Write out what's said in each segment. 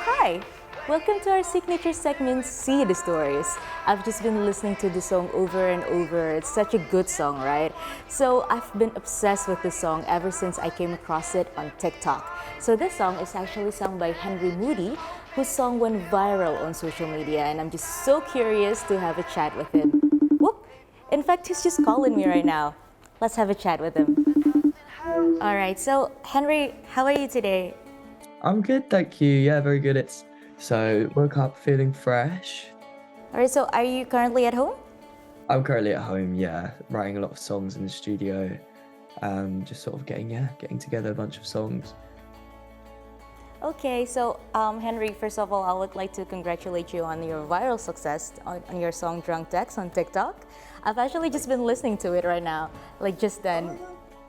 Hi! Welcome to our signature segment, See the Stories. I've just been listening to the song over and over. It's such a good song, right? So I've been obsessed with this song ever since I came across it on TikTok. So this song is actually sung by Henry Moodie, whose song went viral on social media, and I'm just so curious to have a chat with him. Whoop! In fact, he's just calling me right now. Let's have a chat with him. All right, so Henry, how are you today? I'm good, thank you. Yeah, very good. Woke up feeling fresh. All right, so are you currently at home? I'm currently at home, yeah, writing a lot of songs in the studio. Just sort of getting together a bunch of songs. Okay, so Henry, first of all, I would like to congratulate you on your viral success on your song Drunk Text on TikTok. I've actually just been listening to it right now, like just then.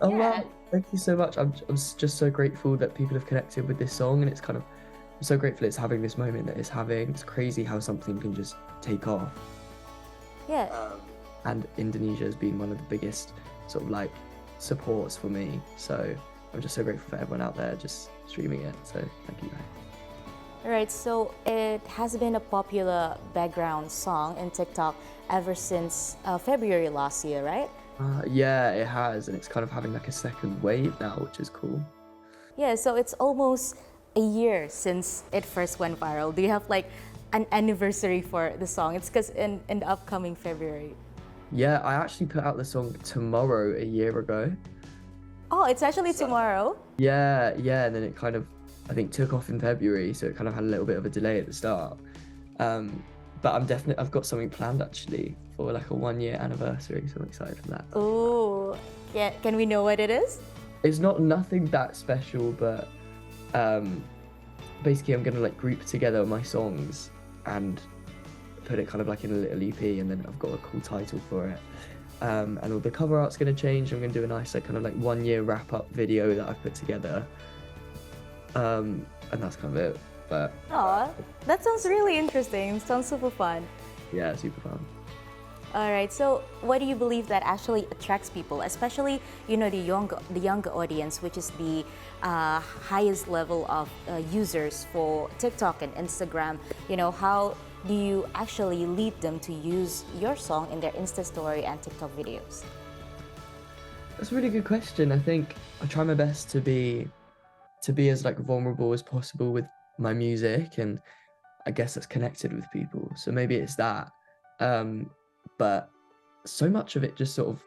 Oh Yeah. wow, thank you so much. I'm just so grateful that people have connected with this song, and I'm so grateful it's having this moment that it's having. It's crazy how something can just take off. Yeah. And Indonesia has been one of the biggest sort of like supports for me. So I'm just so grateful for everyone out there just streaming it. So thank you guys. All right, so it has been a popular background song in TikTok ever since February last year, right? Yeah, it has, and it's kind of having like a second wave now, which is cool. Yeah, so it's almost a year since it first went viral. Do you have like an anniversary for the song? It's because in the upcoming February. Yeah, I actually put out the song Tomorrow a year ago. Oh, it's actually tomorrow. Yeah, and then it kind of, I think, took off in February, so it kind of had a little bit of a delay at the start. But I've got something planned actually for like a 1 year anniversary, so I'm excited for that. Oh, yeah. Can we know what it is? It's not nothing that special, but um, basically I'm gonna like group together my songs and put it kind of like in a little EP, and then I've got a cool title for it. And all the cover art's gonna change. I'm gonna do a nice like kind of like 1 year wrap up video that I've put together. And that's kind of it. But Oh, that sounds really interesting. Sounds super fun. yeah, super fun. All right. So, what do you believe that actually attracts people, especially the younger audience, which is the highest level of users for TikTok and Instagram? How do you actually lead them to use your song in their Insta story and TikTok videos? That's a really good question. I think I try my best to be as like vulnerable as possible with my music, and I guess that's connected with people. So maybe it's that. But so much of it just sort of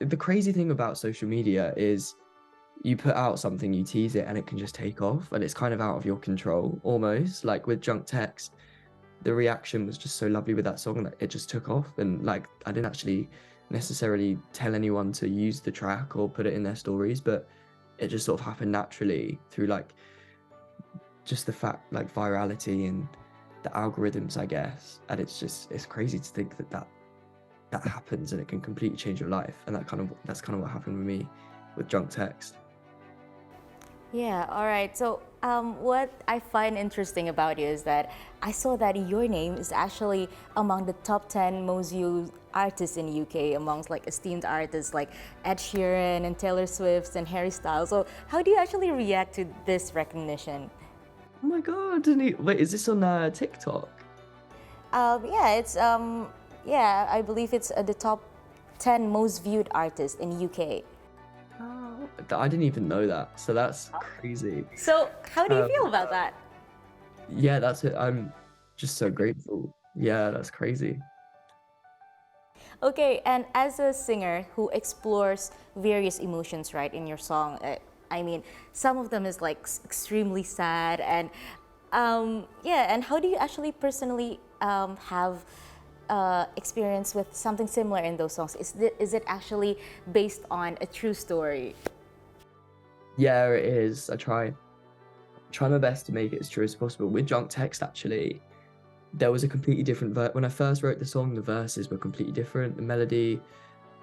the crazy thing about social media is you put out something, you tease it, and it can just take off, and it's kind of out of your control almost. Like with Drunk Text, the reaction was just so lovely with that song that it just took off, and like I didn't actually necessarily tell anyone to use the track or put it in their stories, but it just sort of happened naturally through like just the fact like virality and the algorithms, I guess. And it's crazy to think that happens and it can completely change your life, and that's kind of what happened with me with Drunk Text. Yeah, all right. So, what I find interesting about you is that I saw that your name is actually among the top 10 most viewed artists in UK, amongst like esteemed artists like Ed Sheeran and Taylor Swift and Harry Styles. So, how do you actually react to this recognition? Oh my god, wait, is this on TikTok? Yeah, yeah, I believe it's the top 10 most viewed artists in UK. Oh, I didn't even know that, so that's crazy. So, how do you um, feel about that? yeah, that's it. I'm just so grateful. Yeah, that's crazy. Okay, and as a singer who explores various emotions, right, in your song, I mean, some of them is like extremely sad, and yeah, and how do you actually personally have experience with something similar in those songs? Is it actually based on a true story? Yeah, it is. I try my best to make it as true as possible. With Drunk Text, actually, there was a completely different when I first wrote the song, the verses were completely different, the melody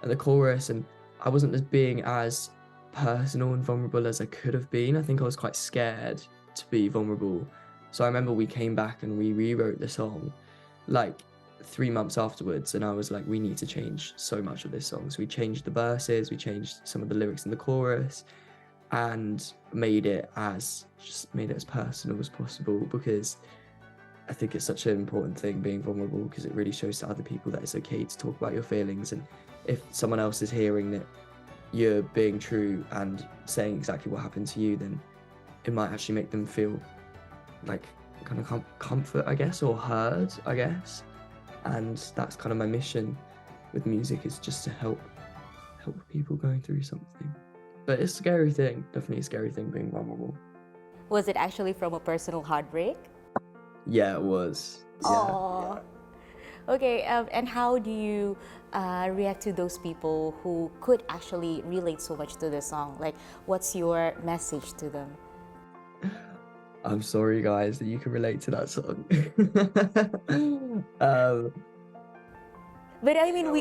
and the chorus, and I wasn't as being as personal and vulnerable as I could have been. I think I was quite scared to be vulnerable. So I remember we came back and we rewrote the song like 3 months afterwards, and I was like, we need to change so much of this song. So we changed the verses, we changed some of the lyrics in the chorus, and made it as personal as possible, because I think it's such an important thing, being vulnerable, because it really shows to other people that it's okay to talk about your feelings. And if someone else is hearing that you're being true and saying exactly what happened to you, then it might actually make them feel like kind of comfort, I guess, or heard, I guess. And that's kind of my mission with music, is just to help people going through something. But it's a scary thing, definitely a scary thing, being vulnerable. Was it actually from a personal heartbreak? Yeah, it was. Yeah. Oh. Okay, and how do you react to those people who could actually relate so much to the song? Like, what's your message to them? I'm sorry, guys, that you can relate to that song. But I mean,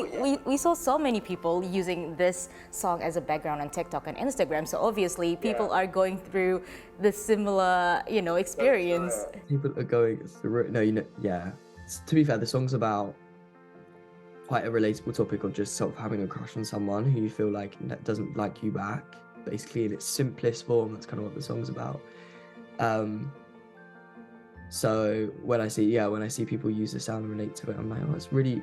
we saw so many people using this song as a background on TikTok and Instagram. So obviously, people are going through the similar, experience. People are going through it. No, yeah. To be fair, the song's about quite a relatable topic of just sort of having a crush on someone who you feel like doesn't like you back. Basically, in its simplest form, that's kind of what the song's about. So when I see people use the sound and relate to it, I'm like, oh, it's really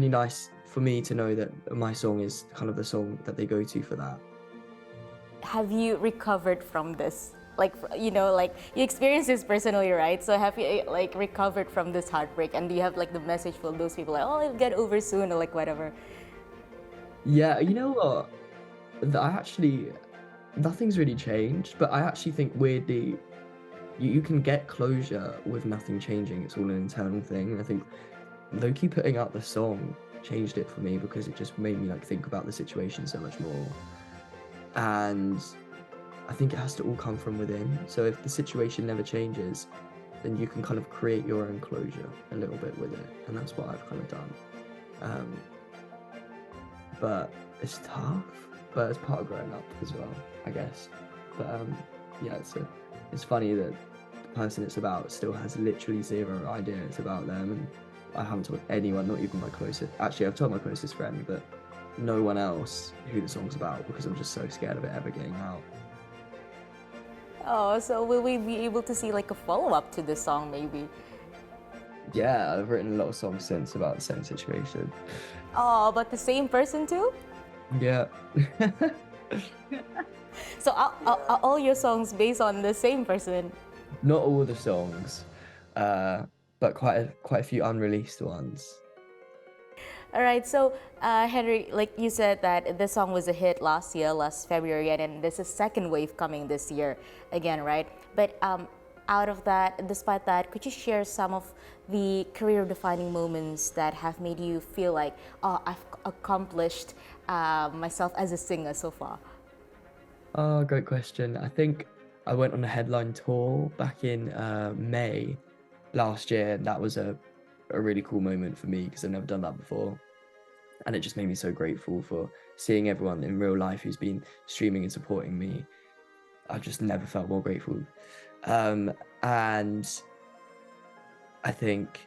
nice for me to know that my song is kind of the song that they go to for that. Have you recovered from this? Like, like you experienced this personally, right? So have you like recovered from this heartbreak? And do you have like the message for those people like, oh, I'll get over soon, or like whatever? Yeah, you know what? Nothing's really changed, but I actually think weirdly, you can get closure with nothing changing. It's all an internal thing. I think low-key putting out the song changed it for me, because it just made me like think about the situation so much more. And I think it has to all come from within. So if the situation never changes, then you can kind of create your own closure a little bit with it. And that's what I've kind of done. But it's tough, but it's part of growing up as well, I guess. But yeah, it's funny that the person it's about still has literally zero idea it's about them, and I haven't told anyone, not even my closest. Actually, I've told my closest friend, but no one else who the song's about, because I'm just so scared of it ever getting out. Oh, so will we be able to see like a follow-up to this song maybe? Yeah, I've written a lot of songs since about the same situation. Oh, but the same person too? Yeah. So are all your songs based on the same person? Not all the songs, but quite a few unreleased ones. All right, so Henry, like you said that this song was a hit last February, and then there's a second wave coming this year again, right? But out of that, despite that, could you share some of the career-defining moments that have made you feel like, oh, I've accomplished myself as a singer so far? Oh, great question. I think I went on a headline tour back in May last year, and that was a really cool moment for me, because I've never done that before. And it just made me so grateful for seeing everyone in real life who's been streaming and supporting me. I've just never felt more grateful. And I think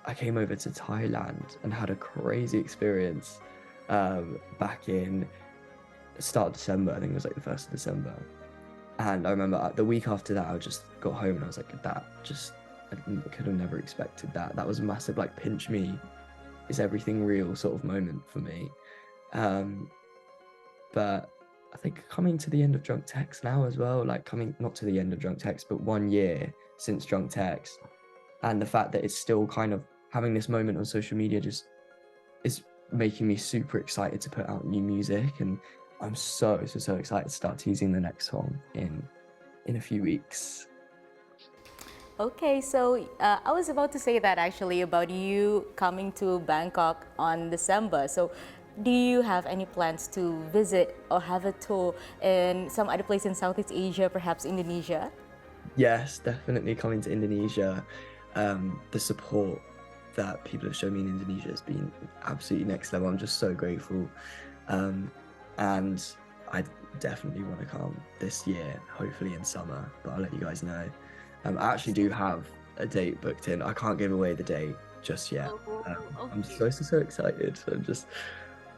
I came over to Thailand and had a crazy experience back in start of December. I think it was like the 1st of December. And I remember the week after that, I just got home and I was like, I could have never expected that. That was a massive like pinch me, is everything real sort of moment for me. But I think coming to the end of Drunk Text now as well, like coming not to the end of Drunk Text, but 1 year since Drunk Text, and the fact that it's still kind of having this moment on social media just is making me super excited to put out new music. And I'm so excited to start teasing the next song in a few weeks. Okay, so I was about to say that actually about you coming to Bangkok on December. So do you have any plans to visit or have a tour in some other place in Southeast Asia, perhaps Indonesia? Yes, definitely coming to Indonesia. The support that people have shown me in Indonesia has been absolutely next level. I'm just so grateful. And I definitely want to come this year, hopefully in summer, but I'll let you guys know. I actually do have a date booked in. I can't give away the date just yet. I'm so excited.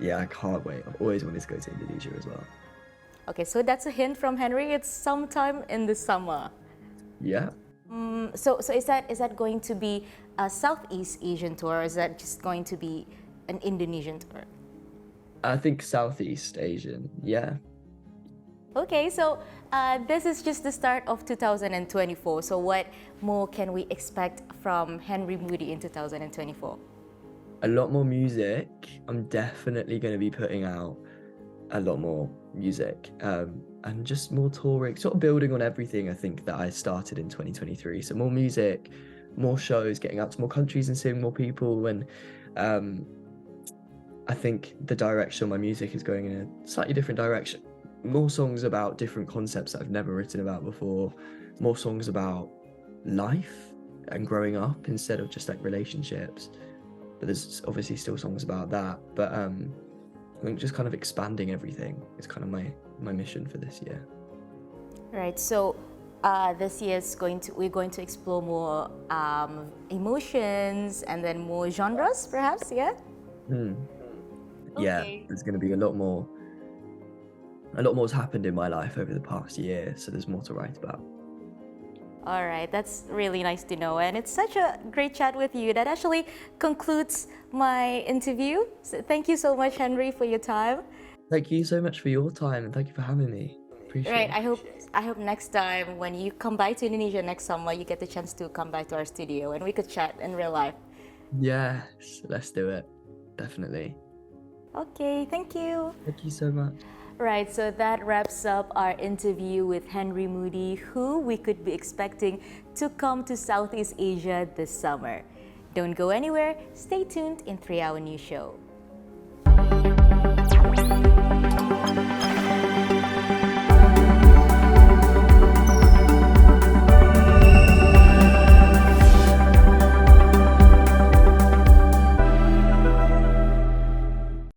I can't wait. I've always wanted to go to Indonesia as well. Okay, so that's a hint from Henry. It's sometime in the summer. Yeah. So is that going to be a Southeast Asian tour, or is that just going to be an Indonesian tour? I think Southeast Asian. Yeah. Okay, so this is just the start of 2024. So what more can we expect from Henry Moodie in 2024? A lot more music. I'm definitely going to be putting out a lot more music, and just more touring, sort of building on everything I think that I started in 2023. So more music, more shows, getting out to more countries and seeing more people. And I think the direction my music is going in a slightly different direction. More songs about different concepts that I've never written about before. More songs about life and growing up instead of just like relationships. But there's obviously still songs about that. But I think just kind of expanding everything is kind of my mission for this year. Right. So this year is we're going to explore more emotions and then more genres, perhaps. Yeah. Yeah, Okay. there's going to be a lot more's happened in my life over the past year, so there's more to write about. All right, that's really nice to know. And it's such a great chat with you. That actually concludes my interview. So thank you so much, Henry, for your time. Thank you so much for your time, and thank you for having me. Appreciate Right, it. I hope next time when you come back to Indonesia next summer, you get the chance to come back to our studio and we could chat in real life. Yes, let's do it. Definitely. Okay, thank you. Thank you so much. Right, so that wraps up our interview with Henry Moodie, who we could be expecting to come to Southeast Asia this summer. Don't go anywhere, stay tuned in 3 Hour News Show.